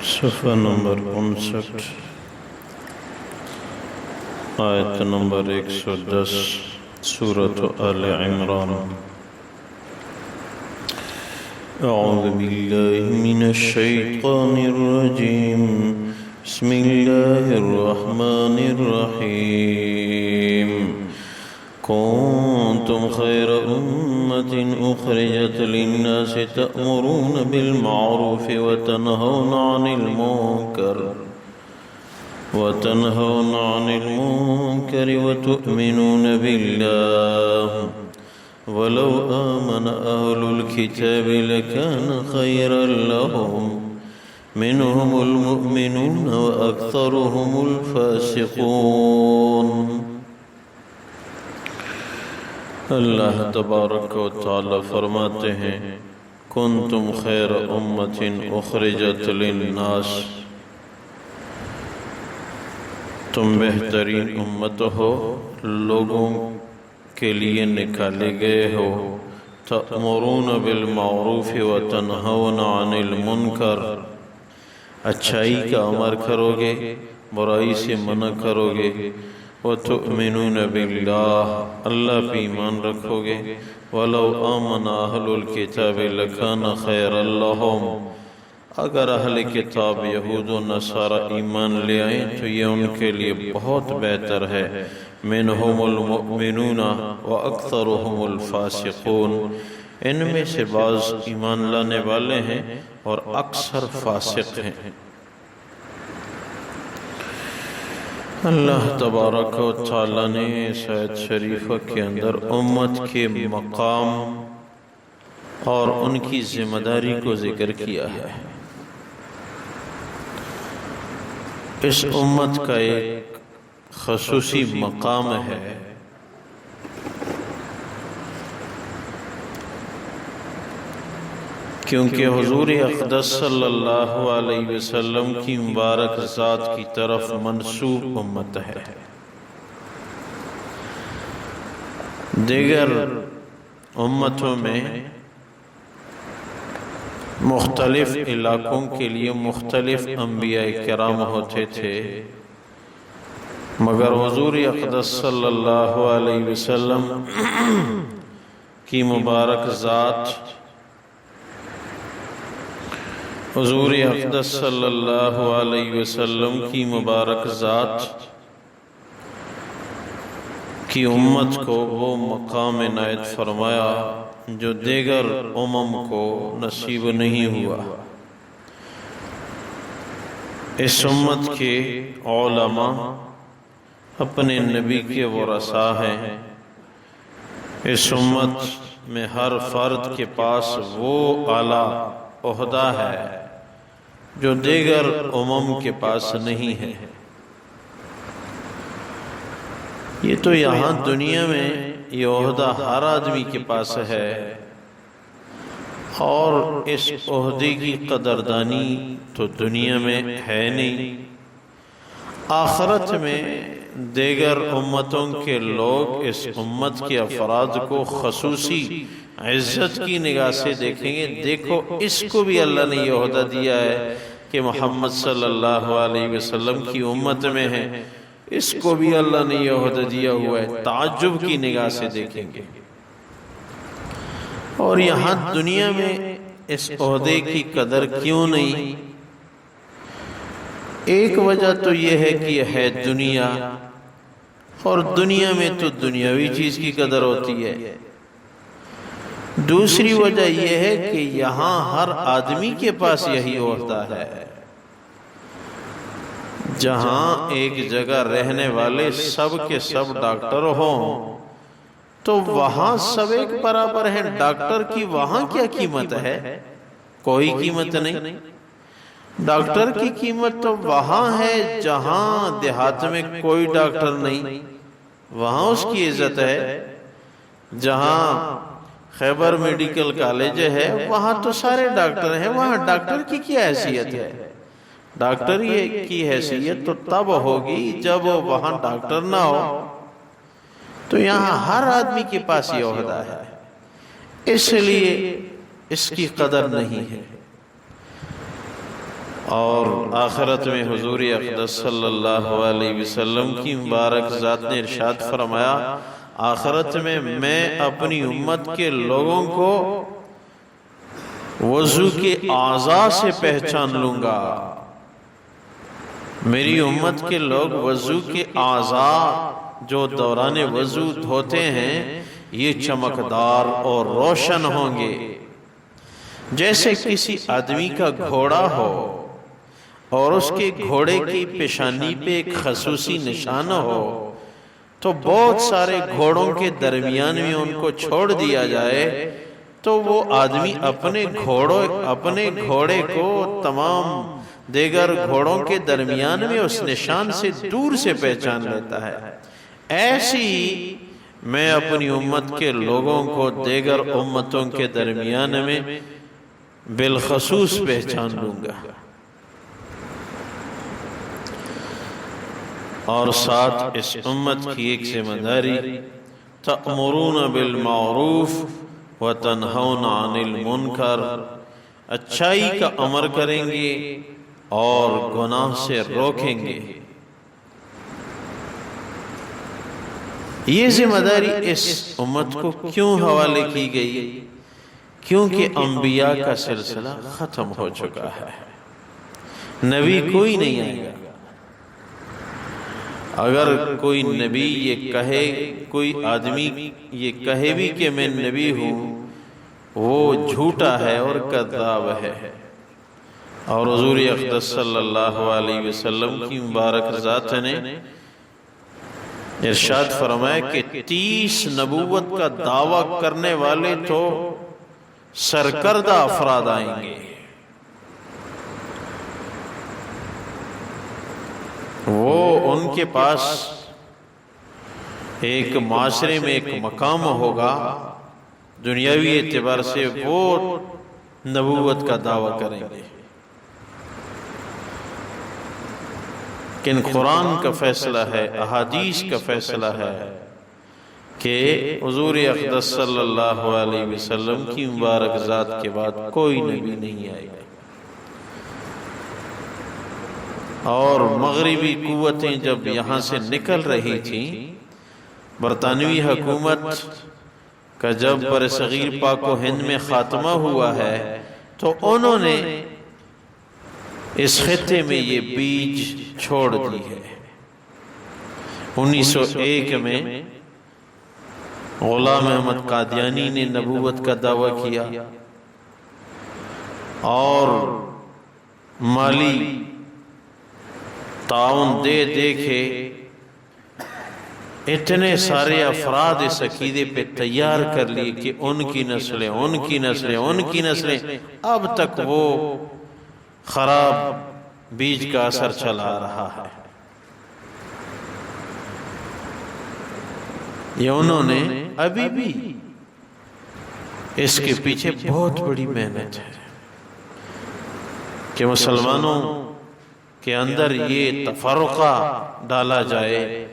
صفحہ نمبر 59 آیت نمبر 110 سورۃ آل عمران۔ اعوذ باللہ من الشیطان الرجیم، بسم اللہ الرحمن الرحیم۔ کنتم خیر امت اخرجت للناس تأمرون بالمعروف وتنہون عن المنکر وتؤمنون باللہ ولو آمن أهل الكتاب لكان خيرا لهم منهم المؤمنون وأكثرهم الفاسقون۔ اللہ تبارک و تعالی فرماتے ہیں کنتم خیر امت اخرجت للناس، تم بہترین امت ہو، لوگوں کے لیے نکالے گئے ہو، تأمرون بالمعروف وتنہون عن المنکر، اچھائی کا امر کرو گے، برائی سے منع کرو گے، وتؤمنون باللہ، اللہ پہ ایمان رکھو گے، ولو آمن اہل الکتاب لکان خیر لہم، اگر اہل کتاب یہود و نصارہ ایمان لے آئیں تو یہ ان کے لیے بہت بہتر ہے، منہم المؤمنون واکثرهم الفاسقون، ان میں سے بعض ایمان لانے والے ہیں اور اکثر فاسق ہیں۔ اللہ تبارک و تعالی نے اس آیت شریفہ کے اندر امت کے مقام اور ان کی ذمہ داری کو ذکر کیا ہے۔ اس امت کا ایک خصوصی مقام ہے کیونکہ حضور اقدس صلی اللہ علیہ وسلم کی مبارک ذات کی طرف منسوب امت ہے۔ دیگر امتوں میں مختلف علاقوں کے لیے مختلف انبیاء کرام ہوتے تھے، مگر حضور اقدس صلی اللہ علیہ وسلم کی مبارک ذات، حضور اقدس صلی اللہ علیہ وسلم کی مبارک ذات کی امت کو وہ مقام عنایت فرمایا جو دیگر امم کو نصیب نہیں ہوا۔ اس امت کے علماء اپنے نبی کے ورثاء ہیں، اس امت میں ہر فرد کے پاس وہ اعلیٰ عہدہ ہے جو دیگر امم کے پاس نہیں ہے۔ یہ تو یہاں دنیا میں یہ عہدہ ہر آدمی کے پاس ہے، اور اس عہدے کی قدردانی تو دنیا میں ہے نہیں۔ آخرت میں دیگر امتوں کے لوگ اس امت کے افراد کو خصوصی عزت کی نگاہ سے دیکھیں گے، دیکھو اس کو بھی اللہ نے یہ عہدہ دیا ہے کہ محمد صلی اللہ علیہ وسلم کی امت میں ہے، اس کو بھی اللہ نے یہ عہدہ دیا ہوا ہے، تعجب کی نگاہ سے دیکھیں گے۔ اور یہاں دنیا میں اس عہدے کی قدر کیوں نہیں؟ ایک وجہ تو یہ ہے کہ یہ ہے دنیا، اور دنیا میں تو دنیاوی چیز کی قدر ہوتی ہے۔ دوسری وجہ یہ ہے کہ یہاں ہر آدمی کے پاس یہی عہدہ ہے۔ جہاں ایک جگہ رہنے والے سب کے سب ڈاکٹر ہوں تو وہاں سب ایک برابر ہیں، ڈاکٹر کی وہاں کیا قیمت ہے؟ کوئی قیمت نہیں۔ ڈاکٹر کی قیمت تو وہاں ہے جہاں دیہات میں کوئی ڈاکٹر نہیں، وہاں اس کی عزت ہے۔ جہاں خیبر میڈیکل کالج ہے وہاں تو سارے ڈاکٹر ہیں، وہاں ڈاکٹر کی کیا حیثیت ہے؟ ڈاکٹر کی حیثیت تو تب ہوگی جب وہاں ڈاکٹر نہ ہو۔ تو یہاں ہر آدمی کے پاس یہ عہدہ ہے، اس لیے اس کی قدر نہیں ہے۔ اور آخرت میں حضور اقدس صلی اللہ علیہ وسلم کی مبارک ذات نے ارشاد فرمایا، آخرت میں اپنی امت کے لوگوں کو وضو کے اعضاء سے پہچان لوں گا۔ میری امت کے لوگ وضو کے اعضاء جو دوران وضو دھوتے ہیں یہ چمکدار اور روشن ہوں گے، جیسے کسی آدمی کا گھوڑا ہو اور اس کے گھوڑے کی پیشانی پہ ایک خصوصی نشان ہو، تو بہت سارے گھوڑوں کے درمیان میں ان کو چھوڑ دیا جائے تو وہ آدمی اپنے گھوڑے کو تمام دیگر گھوڑوں کے درمیان میں اس نشان سے دور سے پہچان لیتا ہے۔ ایسی میں اپنی امت کے لوگوں کو دیگر امتوں کے درمیان میں بالخصوص پہچان لوں گا۔ اور ساتھ اس امت کی ایک ذمہ داری، تأمرون بالمعروف وتنہون عن المنکر، اچھائی کا امر کریں گے اور گناہ سے روکیں گے۔ یہ ذمہ داری اس امت کو کیوں حوالے کی گئی؟ کیونکہ انبیاء کا سلسلہ ختم ہو چکا ہے، نبی کوئی نہیں آئے گا۔ اگر کوئی نبی یہ کہے، کوئی آدمی یہ کہے بھی کہ میں نبی ہوں، وہ جھوٹا ہے اور کذاب ہے۔ اور حضور اقدس صلی اللہ علیہ وسلم کی مبارک ذات نے ارشاد فرمایا کہ 30 نبوت کا دعویٰ کرنے والے تو سرکردہ افراد آئیں گے، وہ ان کے پاس ایک معاشرے میں ایک مقام ہوگا، دنیاوی اعتبار سے وہ نبوت کا دعویٰ کریں گے، لیکن قرآن کا فیصلہ ہے، احادیث کا فیصلہ ہے کہ حضور اقدس صلی اللہ علیہ وسلم کی مبارک ذات کے بعد کوئی نبی نہیں آئے گا۔ اور مغربی قوتیں جب یہاں سے نکل رہی تھیں، برطانوی حکومت کا جب برصغیر پاک و ہند میں خاتمہ ہوا ہے تو انہوں نے اس خطے میں یہ بیج چھوڑ دی ہے۔ 1901 میں غلام احمد قادیانی نے نبوت کا دعویٰ کیا اور مالی تعاون دے کے اتنے سارے افراد اس عقیدے پہ تیار کر لیے کہ ان کی نسلیں اب تک وہ خراب بیج کا اثر چلا رہا ہے۔ یہ انہوں نے ابھی بھی اس کے پیچھے بہت بڑی محنت ہے کہ مسلمانوں کے اندر یہ تفرقہ ڈالا جائے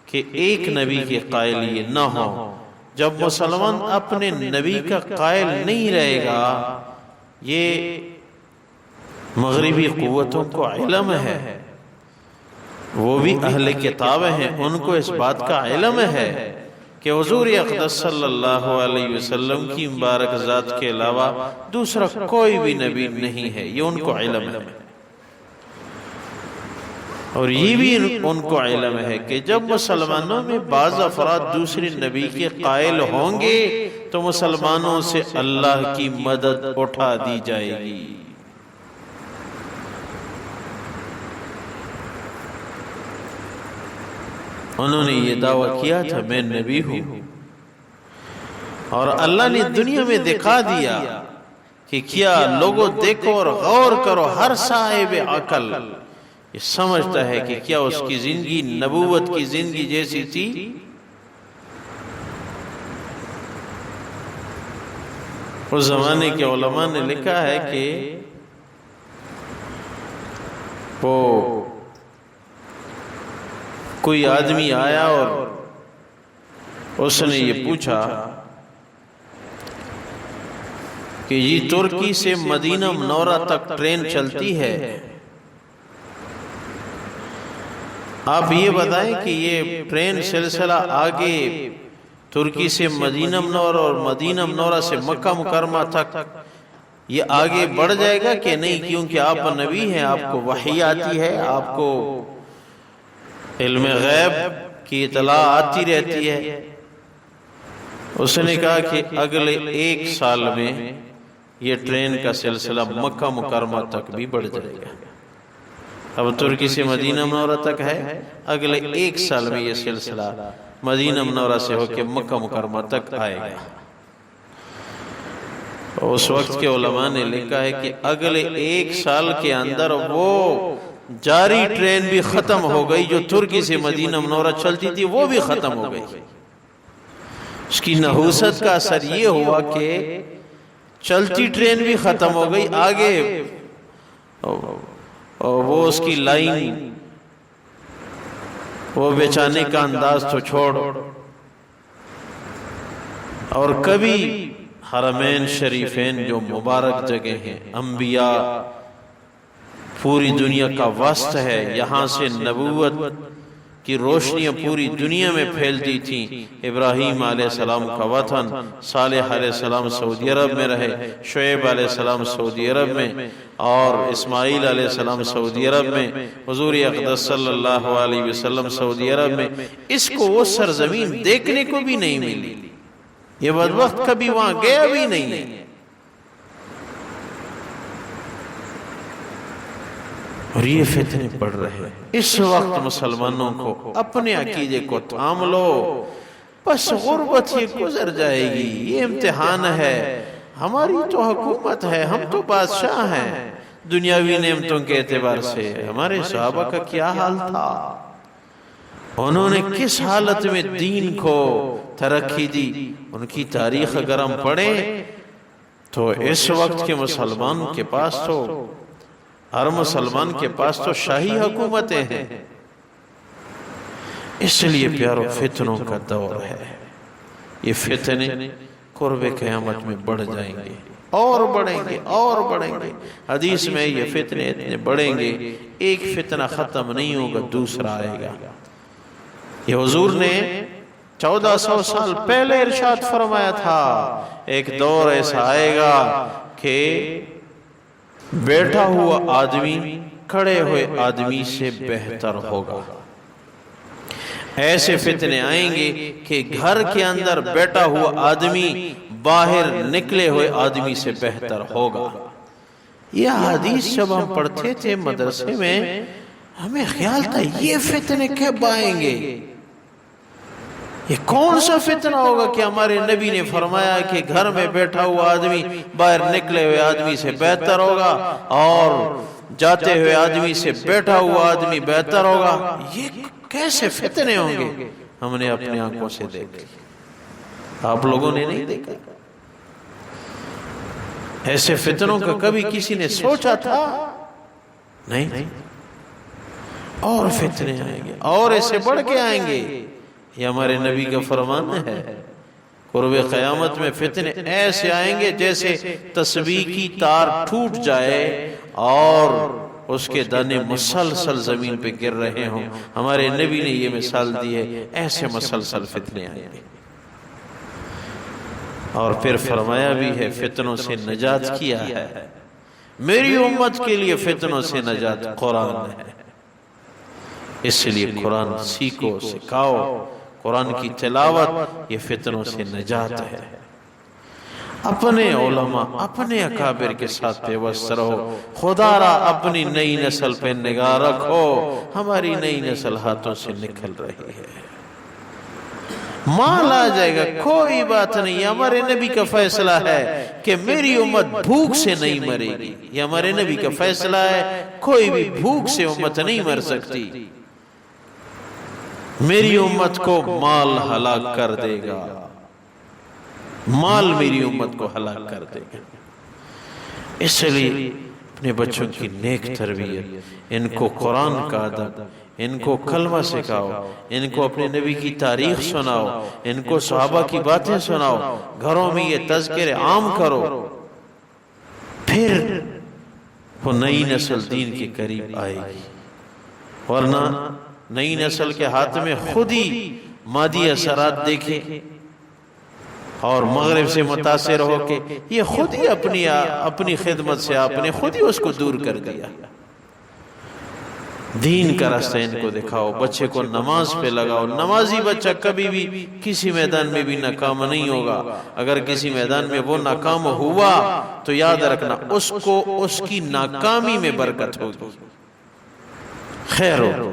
کہ ایک نبی کے قائل یہ نہ ہو۔ جب مسلمان اپنے نبی کا قائل نہیں رہے گا، یہ مغربی قوتوں کو علم ہے، وہ بھی اہل کتاب ہیں، ان کو اس بات کا علم ہے کہ حضور اقدس صلی اللہ علیہ وسلم کی مبارک ذات کے علاوہ دوسرا کوئی بھی نبی نہیں ہے، یہ ان کو علم ہے۔ اور یہ بھی ان کو علم ہے کہ جب مسلمانوں میں بعض افراد دوسرے نبی کے قائل ہوں گے تو مسلمانوں سے اللہ کی مدد اٹھا دی جائے گی۔ انہوں نے یہ دعویٰ کیا تھا میں نبی ہوں، اور اللہ نے دنیا میں دکھا دیا کہ کیا لوگوں دیکھو اور غور کرو، ہر صاحب عقل یہ سمجھتا ہے کہ کیا اس کی زندگی نبوت کی زندگی جیسی تھی۔ اس زمانے کے علماء نے لکھا ہے کہ وہ کوئی آدمی آیا اور اس نے یہ پوچھا کہ یہ ترکی سے مدینہ منورہ تک ٹرین چلتی ہے آپ یہ بتائیں کہ یہ ٹرین سلسلہ آگے ترکی سے مدینہ منورہ اور مدینہ منورہ سے مکہ مکرمہ تک یہ آگے بڑھ جائے گا کہ نہیں؟ کیونکہ آپ نبی ہیں، آپ کو وحی آتی ہے، آپ کو علم غیب کی اطلاع آتی رہتی ہے۔ اس نے کہا کہ اگلے 1 سال میں یہ ٹرین کا سلسلہ مکہ مکرمہ تک بھی بڑھ جائے گا۔ اب ترکی سے مدینہ منورہ تک ہے، اگلے 1 سال میں یہ سلسلہ مدینہ منورہ سے ہو کے مکہ مکرمہ تک آئے گا۔ اس وقت کے علماء نے لکھا ہے کہ اگلے 1 سال کے اندر وہ جاری ٹرین بھی ختم ہو گئی جو ترکی سے مدینہ منورہ چلتی تھی، وہ بھی ختم ہو گئی۔ اس کی نحوست کا اثر یہ ہوا کہ چلتی ٹرین بھی ختم ہو گئی، آگے وہ اس کی لائن وہ بیچانے کا انداز تو چھوڑ، اور کبھی حرمین شریفین جو مبارک جگہ ہیں، انبیاء پوری دنیا کا وسط ہے، یہاں سے نبوت کی روشنیاں پوری دنیا میں پھیلتی تھیں۔ ابراہیم علیہ السلام کا وطن، صالح علیہ السلام سعودی عرب میں رہے، شعیب علیہ السلام سعودی عرب میں، اور اسماعیل علیہ السلام سعودی عرب میں، حضور اقدس صلی اللہ علیہ وسلم سعودی عرب میں۔ اس کو وہ سرزمین دیکھنے کو بھی نہیں ملی، یہ بدبخت کبھی وہاں گیا بھی نہیں ہے۔ اور یہ فتنے پڑ رہے ہیں اس وقت۔ مسلمانوں کو اپنے عقیدے کو تھام لو، بس غربت یہ گزر جائے گی، یہ امتحان ہے، ہماری تو حکومت ہے، ہم تو بادشاہ ہیں دنیاوی نعمتوں کے اعتبار سے۔ ہمارے صحابہ کا کیا حال تھا، انہوں نے کس حالت میں دین کو ترقی دی، ان کی تاریخ اگر ہم پڑھیں تو اس وقت کے مسلمان کے پاس تو، ہر مسلمان کے پاس تو شاہی حکومتیں ہیں۔ اس لیے پیارو فتنوں کا دور ہے، یہ فتنے قرب قیامت میں بڑھ جائیں گے اور بڑھیں گے اور بڑھیں گے۔ حدیث میں یہ فتنے اتنے بڑھیں گے، ایک فتنہ ختم نہیں ہوگا دوسرا آئے گا۔ یہ حضور نے 1400 سال پہلے ارشاد فرمایا تھا، ایک دور ایسا آئے گا کہ بیٹھا ہوا آدمی کھڑے ہوئے آدمی سے بہتر ہوگا۔ ایسے فتنے آئیں گے کہ گھر کے اندر بیٹھا ہوا آدمی باہر نکلے ہوئے آدمی سے بہتر ہوگا۔ یہ حدیث جب ہم پڑھتے تھے مدرسے میں، ہمیں خیال تھا یہ فتنے کب آئیں گے، یہ کون سا فتنہ ہوگا کہ ہمارے نبی نے فرمایا کہ گھر میں بیٹھا ہوا آدمی باہر نکلے ہوئے آدمی سے بہتر ہوگا، اور جاتے ہوئے آدمی سے بیٹھا ہوا آدمی بہتر ہوگا۔ یہ کیسے فتنے ہوں گے؟ ہم نے اپنی آنکھوں سے دیکھے، آپ لوگوں نے نہیں دیکھا؟ ایسے فتنوں کا کبھی کسی نے سوچا تھا؟ نہیں۔ اور فتنے آئیں گے اور ایسے بڑھ کے آئیں گے، یہ ہمارے نبی کا فرمان ہے۔ قرب قیامت میں فتنے ایسے آئیں گے جیسے تسبیح کی تار ٹوٹ جائے اور اس کے دانے مسلسل زمین پہ گر رہے ہوں۔ ہمارے نبی نے یہ مثال دی ہے، ایسے مسلسل فتنے آئیں گے۔ اور پھر فرمایا بھی ہے فتنوں سے نجات کیا ہے، میری امت کے لیے فتنوں سے نجات قرآن ہے۔ اس لیے قرآن سیکھو، سکھاؤ، قرآن کی تلاوت یہ فتنوں سے نجات ہے۔ اپنے علماء، اپنے اکابر کے ساتھ پیوست رہو، خدا را اپنی نئی نسل پہ نگاہ رکھو، ہماری نئی نسل ہاتھوں سے نکل رہی ہے، مال آ جائے گا کوئی بات نہیں، یہ ہمارے نبی کا فیصلہ ہے کہ میری امت بھوک سے نہیں مرے گی، یہ ہمارے نبی کا فیصلہ ہے، کوئی بھی بھوک سے امت نہیں مر سکتی۔ میری امت کو مال ہلاک کر دے گا، مال میری امت کو ہلاک کر دے گا۔ اس لیے اپنے بچوں کی نیک تربیت، ان کو قرآن کا ادب، ان کو کلمہ سکھاؤ، ان کو اپنے نبی کی تاریخ سناؤ، ان کو صحابہ کی باتیں سناؤ، گھروں میں یہ تذکر عام کرو، پھر وہ نئی نسل دین کے قریب آئے گی۔ ورنہ نئی نسل کے ہاتھ میں خود ہی مادی اثرات دیکھے اور مغرب سے متاثر ہو کے یہ خود ہی اپنی خدمت سے آپ نے خود ہی اس کو دور کر دیا. دین کا راستہ ان کو دکھاؤ، بچے کو نماز پہ لگاؤ. نمازی بچہ کبھی بھی کسی میدان میں بھی ناکام نہیں ہوگا. اگر کسی میدان میں وہ ناکام ہوا تو یاد رکھنا اس کو اس کی ناکامی میں برکت ہوگی، خیر ہو،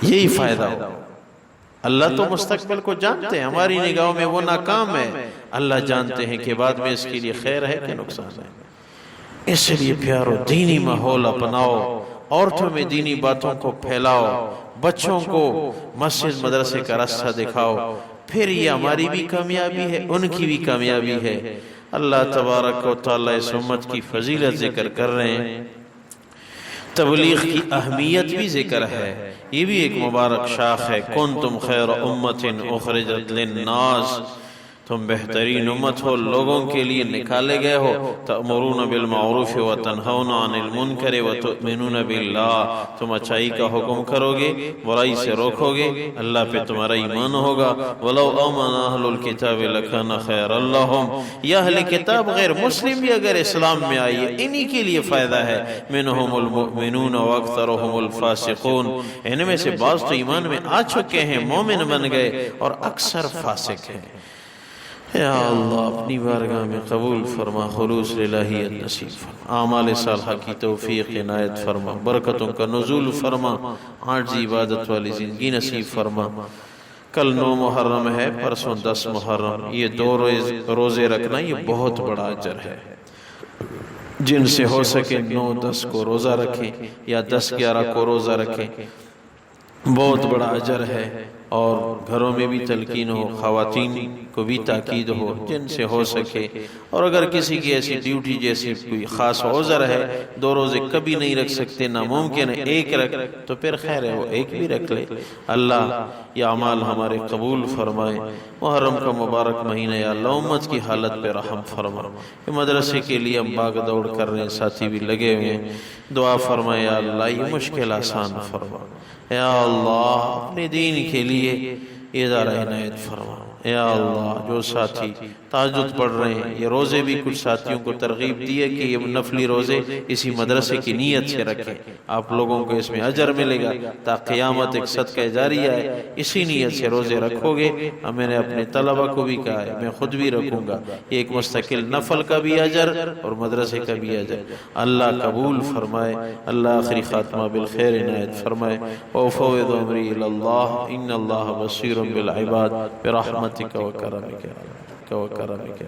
یہی فائدہ ہو. اللہ تو مستقبل کو جانتے ہیں، ہماری نگاہوں میں وہ ناکام ہے، اللہ جانتے ہیں کہ بعد میں اس کے لیے خیر ہے کہ نقصان ہے. اس لیے پیارو دینی ماحول اپناؤ، عورتوں میں دینی باتوں کو پھیلاؤ، بچوں کو مسجد مدرسے کا راستہ دکھاؤ. پھر یہ ہماری بھی کامیابی ہے، ان کی بھی کامیابی ہے. اللہ تبارک و تعالی اس امت کی فضیلت ذکر کر رہے ہیں، تبلیغ کی اہمیت بھی ذکر ہے. یہ بھی ایک مبارک شاخ ہے. کنتم خیر امت اخرجت للناس، تم بہترین امت ہو، لوگوں کے لیے نکالے گئے ہو. تأمرون بالمعروف وتنہون عن المنکر وتؤمنون باللہ، تم اچھائی کا حکم کرو گے، برائی سے روکو گے، اللہ پہ تمہارا ایمان ہوگا. ولو آمن اہل الکتاب لکان خیر لہم، یہ اہل کتاب غیر مسلم بھی اگر اسلام میں آئیے انہی کے لیے فائدہ ہے. منہم المؤمنون واکثرہم الفاسقون، ان میں سے بعض تو ایمان میں آ چکے ہیں، مومن بن گئے، اور اکثر فاسق ہیں. یا اللہ اپنی بارگاہ میں قبول فرما، خلوص الہیت نصیب فرما، اعمال صالحہ کی توفیق عنایت فرما، برکتوں کا نزول فرما، عاجزی عبادت والی زندگی نصیب فرما. کل 9 محرم ہے، پرسوں 10 محرم. یہ 2 روزے رکھنا یہ بہت بڑا اجر ہے. جن سے ہو سکے 9-10 کو روزہ رکھیں یا 10-11 کو روزہ رکھیں، بہت بڑا اجر ہے. اور گھروں میں بھی تلقین ہو، خواتین کو بھی تاکید ہو جن سے ہو سکے. اور اگر کسی کی ایسی ڈیوٹی جیسی کوئی خاص عذر ہے، 2 روزے کبھی نہیں رکھ سکتے، ناممکن ہے 1 رکھ، تو پھر خیر ہے وہ 1 بھی رکھ لے. اللہ یہ اعمال ہمارے قبول فرمائے. محرم کا مبارک مہینہ، یا اللہ امت کی حالت پہ رحم فرما. یہ مدرسے کے لیے ہم باغ دوڑ کر رہے ہیں، ساتھی بھی لگے ہوئے ہیں، دعا فرمائے یا اللہ یہ مشکل آسان فرما. یا اللہ اپنے دین کے لیے ادارہ عنایت فرما. یا اللہ جو ساتھی تہجد پڑھ رہے ہیں، یہ روزے بھی کچھ ساتھیوں کو ترغیب دیے کہ یہ نفلی روزے اسی مدرسے کی نیت سے رکھیں، آپ لوگوں کو اس میں اجر ملے گا. تا قیامت ایک صدقہ جاریہ ہے، اسی نیت سے روزے رکھو گے. میں نے اپنے طلبہ کو بھی کہا ہے، میں خود بھی رکھوں گا. یہ ایک مستقل نفل کا بھی اجر اور مدرسے کا بھی اجر. اللہ قبول فرمائے. اللہ آخری خاتمہ بالخیر عنایت فرمائے. وَأُفَوِّضُ أَمْرِي إِلَى اللَّهِ إِنَّ اللَّهَ بَصِيرٌ بِالْعِبَادِ بِرَحْمَتِكَ وَكَرَمِكَ وَكَرَمِكَ.